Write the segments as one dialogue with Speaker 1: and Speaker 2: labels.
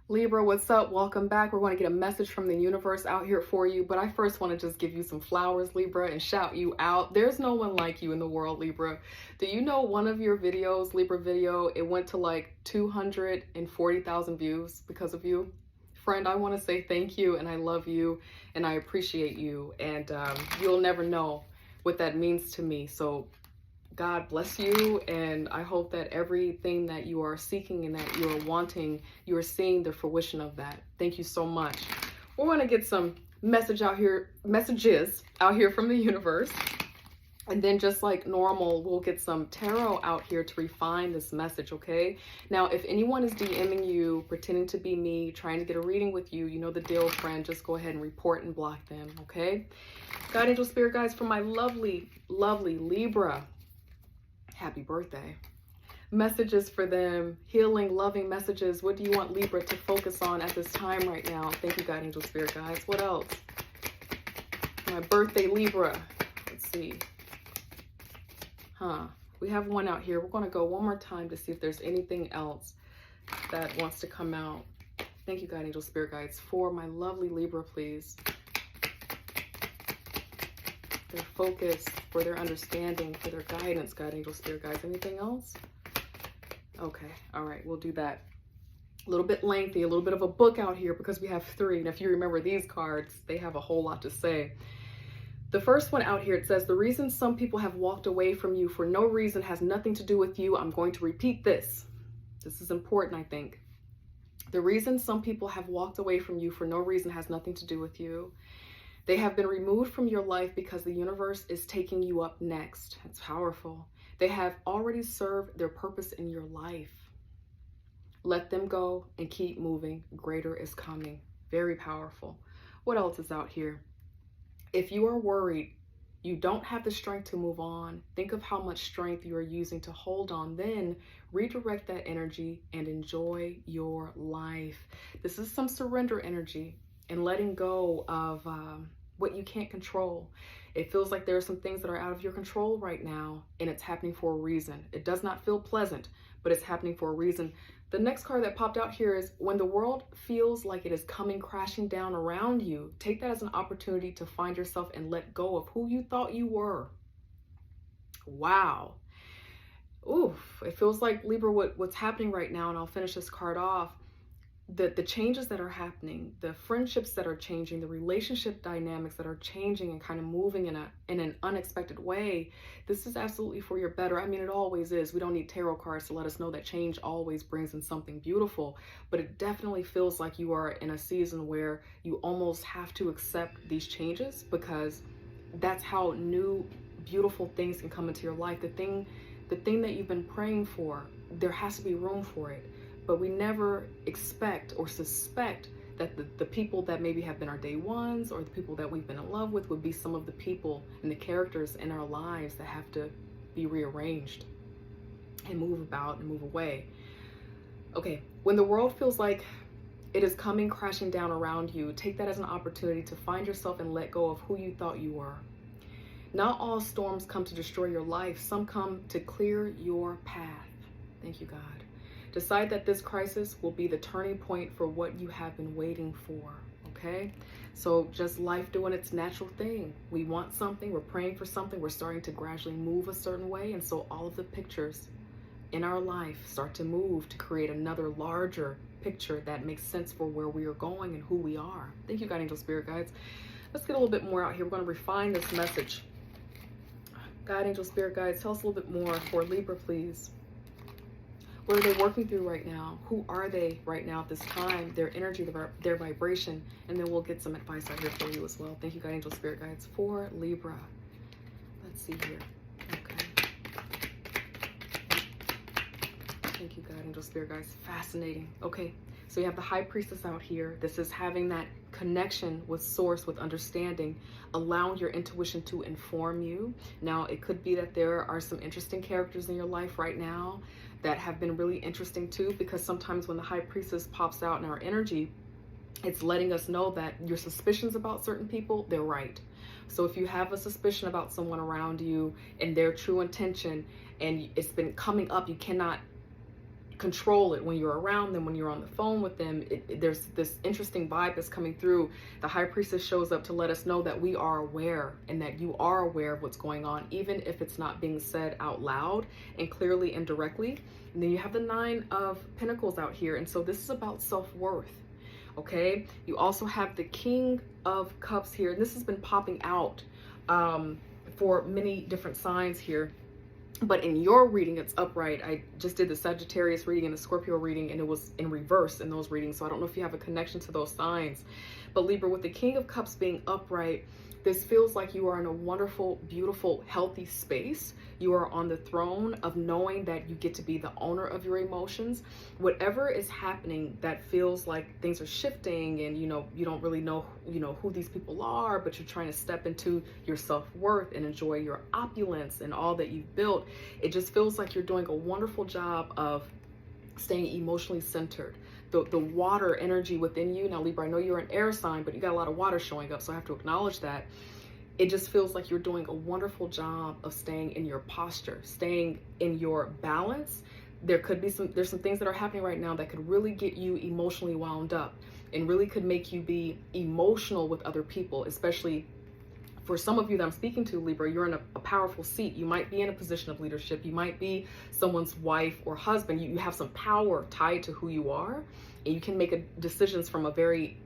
Speaker 1: Libra, what's up? Welcome back. We're going to get a message from the universe out here for you, but I first want to just give you some flowers, Libra, and shout you out. There's no one like you in the world, Libra. Do you know one of your videos, Libra video, it went to like 240,000 views because of you? Friend, I want to say thank you, and I love you, and I appreciate you, and you'll never know what that means to me. So God bless you, and I hope that everything that you are seeking and that you are wanting, you are seeing the fruition of that. Thank you so much. We're going to get some messages out here from the universe. And then just like normal, we'll get some tarot out here to refine this message, okay? Now, if anyone is DMing you, pretending to be me, trying to get a reading with you, you know the deal, friend. Just go ahead and report and block them, okay? God, angel, spirit guides, for my lovely, lovely Libra. Happy birthday. Messages for them, healing, loving messages. What do you want Libra to focus on at this time right now? Thank you, God, angel, spirit guides. What else? My birthday, Libra. Let's see. We have one out here. We're going to go one more time to see if there's anything else that wants to come out. Thank you, God, angel, spirit guides, for my lovely Libra, please. Their focus, for their understanding, for their guidance, God, angel, spirit guides. Anything else? Okay, all right, we'll do that. A little bit lengthy, a little bit of a book out here because we have three. And if you remember these cards, they have a whole lot to say. The first one out here, it says, the reason some people have walked away from you for no reason has nothing to do with you. I'm going to repeat this. This is important, I think. The reason some people have walked away from you for no reason has nothing to do with you. They have been removed from your life because the universe is taking you up next. That's powerful. They have already served their purpose in your life. Let them go and keep moving. Greater is coming. Very powerful. What else is out here? If you are worried, you don't have the strength to move on, think of how much strength you are using to hold on. Then redirect that energy and enjoy your life. This is some surrender energy and letting go of what you can't control. It feels like there are some things that are out of your control right now, and it's happening for a reason. It does not feel pleasant, but it's happening for a reason. The next card that popped out here is, when the world feels like it is coming crashing down around you, take that as an opportunity to find yourself and let go of who you thought you were. Wow. Oof. It feels like, Libra, what's happening right now, and I'll finish this card off, the changes that are happening, the friendships that are changing, the relationship dynamics that are changing and kind of moving in an unexpected way. This is absolutely for your better. I mean, it always is. We don't need tarot cards to let us know that change always brings in something beautiful, but it definitely feels like you are in a season where you almost have to accept these changes, because that's how new, beautiful things can come into your life. The thing that you've been praying for, there has to be room for it. But we never expect or suspect that the people that maybe have been our day ones, or the people that we've been in love with, would be some of the people and the characters in our lives that have to be rearranged and move about and move away. Okay, when the world feels like it is coming crashing down around you, take that as an opportunity to find yourself and let go of who you thought you were. Not all storms come to destroy your life. Some come to clear your path. Thank you, God. Decide that this crisis will be the turning point for what you have been waiting for, okay? So just life doing its natural thing. We want something, we're praying for something, we're starting to gradually move a certain way, and so all of the pictures in our life start to move to create another larger picture that makes sense for where we are going and who we are. Thank you, God, angel, spirit guides. Let's get a little bit more out here. We're going to refine this message. God, angel, spirit guides, tell us a little bit more for Libra, please. What are they working through right now? Who are they right now at this time? Their energy, their vibration. And then we'll get some advice out here for you as well. Thank you, God, angel, spirit guides, for Libra. Let's see here. Okay. Thank you, God, angel, spirit guides. Fascinating. Okay. So you have the High Priestess out here. This is having that connection with source, with understanding, allowing your intuition to inform you. Now, it could be that there are some interesting characters in your life right now that have been really interesting too, because sometimes when the High Priestess pops out in our energy, it's letting us know that your suspicions about certain people, they're right. So if you have a suspicion about someone around you and their true intention, and it's been coming up, you cannot control it when you're around them, when you're on the phone with them. There's this interesting vibe that's coming through. The high priestess shows up to let us know that we are aware, and that you are aware of what's going on, even if it's not being said out loud and clearly and directly. And then you have the 9 of Pentacles out here, and so this is about self-worth. Okay, you also have the King of Cups here, and this has been popping out for many different signs here. But in your reading, it's upright. I just did the Sagittarius reading and the Scorpio reading, and it was in reverse in those readings. So I don't know if you have a connection to those signs. But Libra, with the King of Cups being upright, this feels like you are in a wonderful, beautiful, healthy space. You are on the throne of knowing that you get to be the owner of your emotions. Whatever is happening that feels like things are shifting, and you don't really know who these people are, but you're trying to step into your self-worth and enjoy your opulence and all that you've built. It just feels like you're doing a wonderful job of staying emotionally centered. The water energy within you. Now, Libra, I know you're an air sign, but you got a lot of water showing up, so I have to acknowledge that. It just feels like you're doing a wonderful job of staying in your posture, staying in your balance. There's some things that are happening right now that could really get you emotionally wound up, and really could make you be emotional with other people, especially for some of you that I'm speaking to, Libra. You're in a powerful seat. You might be in a position of leadership. You might be someone's wife or husband. You have some power tied to who you are, and you can make decisions from a very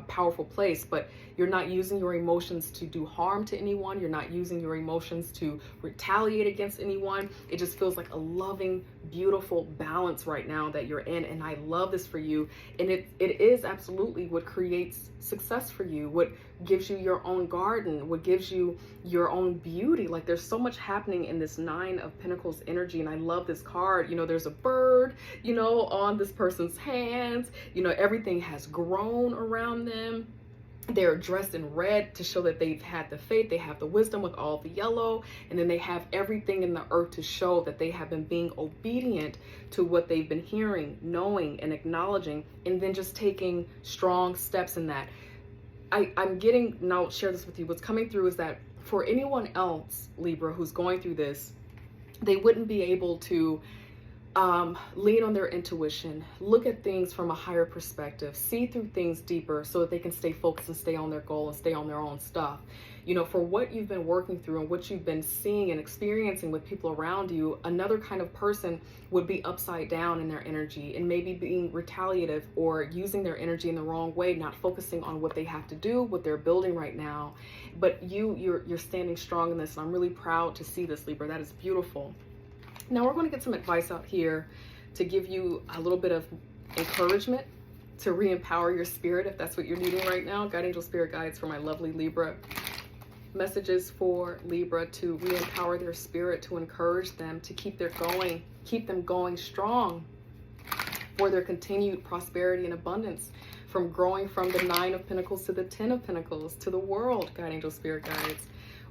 Speaker 1: powerful place, but you're not using your emotions to do harm to anyone. You're not using your emotions to retaliate against anyone. It just feels like a loving, beautiful balance right now that you're in, and I love this for you. And it is absolutely what creates success for you, what gives you your own garden, what gives you your own beauty. Like, there's so much happening in this 9 of Pentacles energy, and I love this card. There's a bird, on this person's hands. Everything has grown around them. They're dressed in red to show that they've had the faith, they have the wisdom with all the yellow, and then they have everything in the earth to show that they have been being obedient to what they've been hearing, knowing, and acknowledging, and then just taking strong steps in that. I'm getting, and I'll share this with you, what's coming through is that for anyone else, Libra, who's going through this, they wouldn't be able to lean on their intuition, look at things from a higher perspective, see through things deeper, so that they can stay focused and stay on their goal and stay on their own stuff. For what you've been working through and what you've been seeing and experiencing with people around you, another kind of person would be upside down in their energy and maybe being retaliative or using their energy in the wrong way, not focusing on what they have to do, what they're building right now. But you're standing strong in this, and I'm really proud to see this, Libra. That is beautiful. Now we're going to get some advice out here to give you a little bit of encouragement to re-empower your spirit, if that's what you're needing right now. Guide angel spirit guides for my lovely Libra. Messages for Libra to re-empower their spirit, to encourage them to keep them going strong for their continued prosperity and abundance, from growing from the 9 of Pentacles to the 10 of Pentacles to the world. Guide angel spirit guides.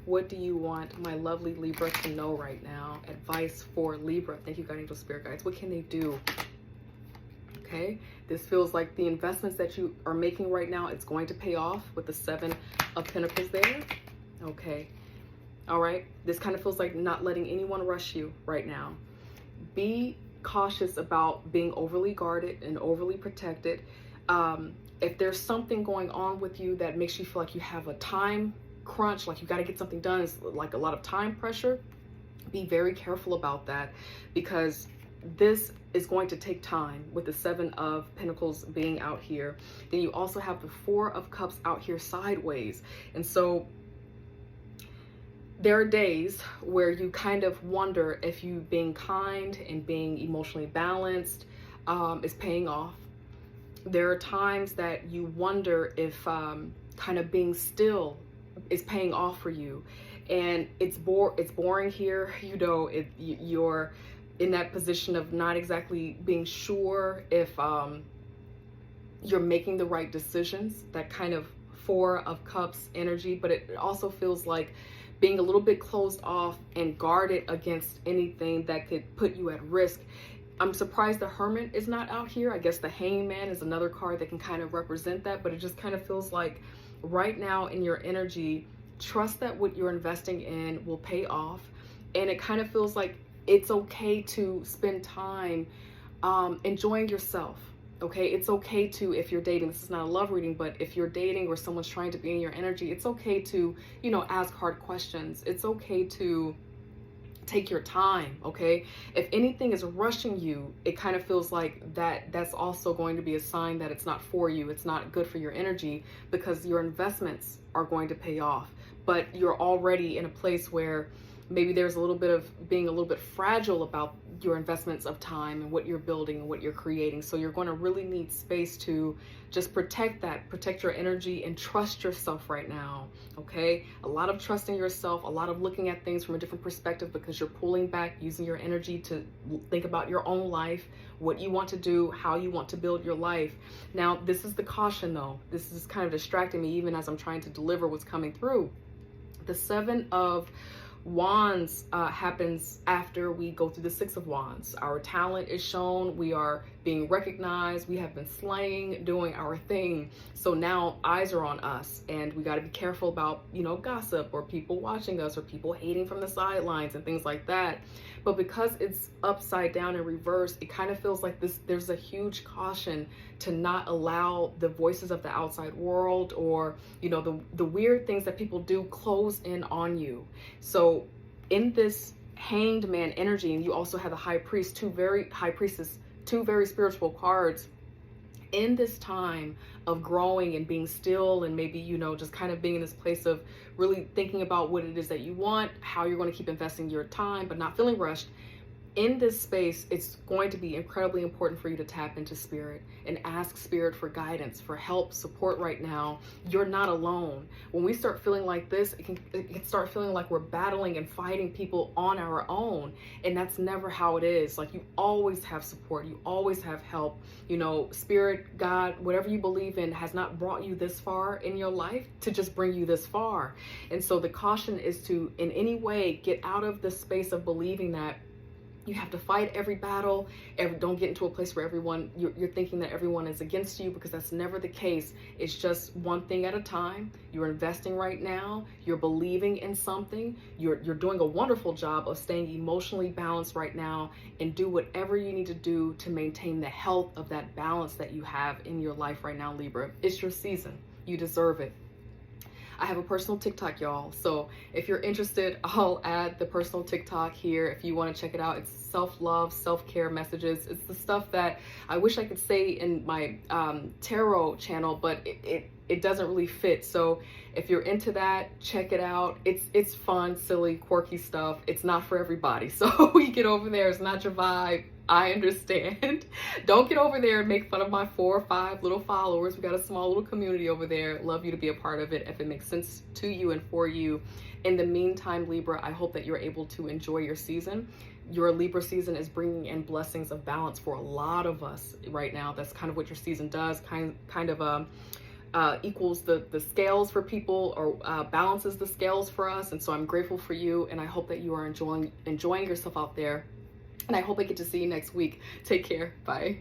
Speaker 1: What do you want my lovely Libra to know right now? Advice for Libra. Thank you, Guide angel spirit guides. What can they do? Okay, this feels like the investments that you are making right now, it's going to pay off with the 7 of Pentacles there. Okay, all right. This kind of feels like not letting anyone rush you right now. Be cautious about being overly guarded and overly protected. If there's something going on with you that makes you feel like you have a time crunch, like you got to get something done, it's like a lot of time pressure, be very careful about that, because this is going to take time with the 7 of Pentacles being out here. Then you also have the 4 of Cups out here sideways, and so there are days where you kind of wonder if you being kind and being emotionally balanced is paying off. There are times that you wonder if kind of being still is paying off for you, and it's boring here. You're in that position of not exactly being sure if you're making the right decisions. That kind of 4 of Cups energy, but it also feels like being a little bit closed off and guarded against anything that could put you at risk. I'm surprised the Hermit is not out here. I guess the Hangman is another card that can kind of represent that, but it just kind of feels like right now in your energy, trust that what you're investing in will pay off. And it kind of feels like it's okay to spend time enjoying yourself. Okay, it's okay to, if you're dating, this is not a love reading, but if you're dating or someone's trying to be in your energy, it's okay to, you know, ask hard questions. It's okay to take your time. Okay, if anything is rushing you, it kind of feels like that's also going to be a sign that it's not for you. It's not good for your energy, because your investments are going to pay off, but you're already in a place where maybe there's a little bit of being a little bit fragile about your investments of time and what you're building and what you're creating. So you're going to really need space to just protect your energy and trust yourself right now. Okay, a lot of trusting yourself, a lot of looking at things from a different perspective, because you're pulling back, using your energy to think about your own life, what you want to do, how you want to build your life. Now, this is the caution though. This is kind of distracting me even as I'm trying to deliver what's coming through. The 7 of Wands happens after we go through the 6 of Wands. Our talent is shown, we are being recognized, we have been slaying, doing our thing. So now eyes are on us, and we got to be careful about, you know, gossip or people watching us or people hating from the sidelines and things like that. But because it's upside down and reversed, it kind of feels like there's a huge caution to not allow the voices of the outside world, or, you know, the weird things that people do close in on you. So in this Hanged Man energy, and you also have the High Priest, two very spiritual cards. In this time of growing and being still, and maybe, you know, just kind of being in this place of really thinking about what it is that you want, how you're going to keep investing your time but not feeling rushed, in this space, it's going to be incredibly important for you to tap into spirit and ask spirit for guidance, for help, support right now. You're not alone. When we start feeling like this, it can start feeling like we're battling and fighting people on our own. And that's never how it is. Like, you always have support. You always have help. You know, spirit, God, whatever you believe in has not brought you this far in your life to just bring you this far. And so the caution is to, in any way, get out of the space of believing that you have to fight every battle. Don't get into a place where you're thinking that everyone is against you, because that's never the case. It's just one thing at a time. You're investing right now. You're believing in something. You're doing a wonderful job of staying emotionally balanced right now, and do whatever you need to do to maintain the health of that balance that you have in your life right now, Libra. It's your season. You deserve it. I have a personal TikTok, y'all. So if you're interested, I'll add the personal TikTok here if you want to check it out. It's self-love, self-care messages. It's the stuff that I wish I could say in my tarot channel, but it doesn't really fit. So if you're into that, check it out. It's fun, silly, quirky stuff. It's not for everybody. So you get over there, it's not your vibe. I understand. Don't get over there and make fun of my 4 or 5 little followers. We got a small little community over there. Love you to be a part of it if it makes sense to you and for you. In the meantime, Libra, I hope that you're able to enjoy your season. Your Libra season is bringing in blessings of balance for a lot of us right now. That's kind of what your season does. Kind of equals the scales for people, or balances the scales for us. And so I'm grateful for you, and I hope that you are enjoying yourself out there. And I hope I get to see you next week. Take care. Bye.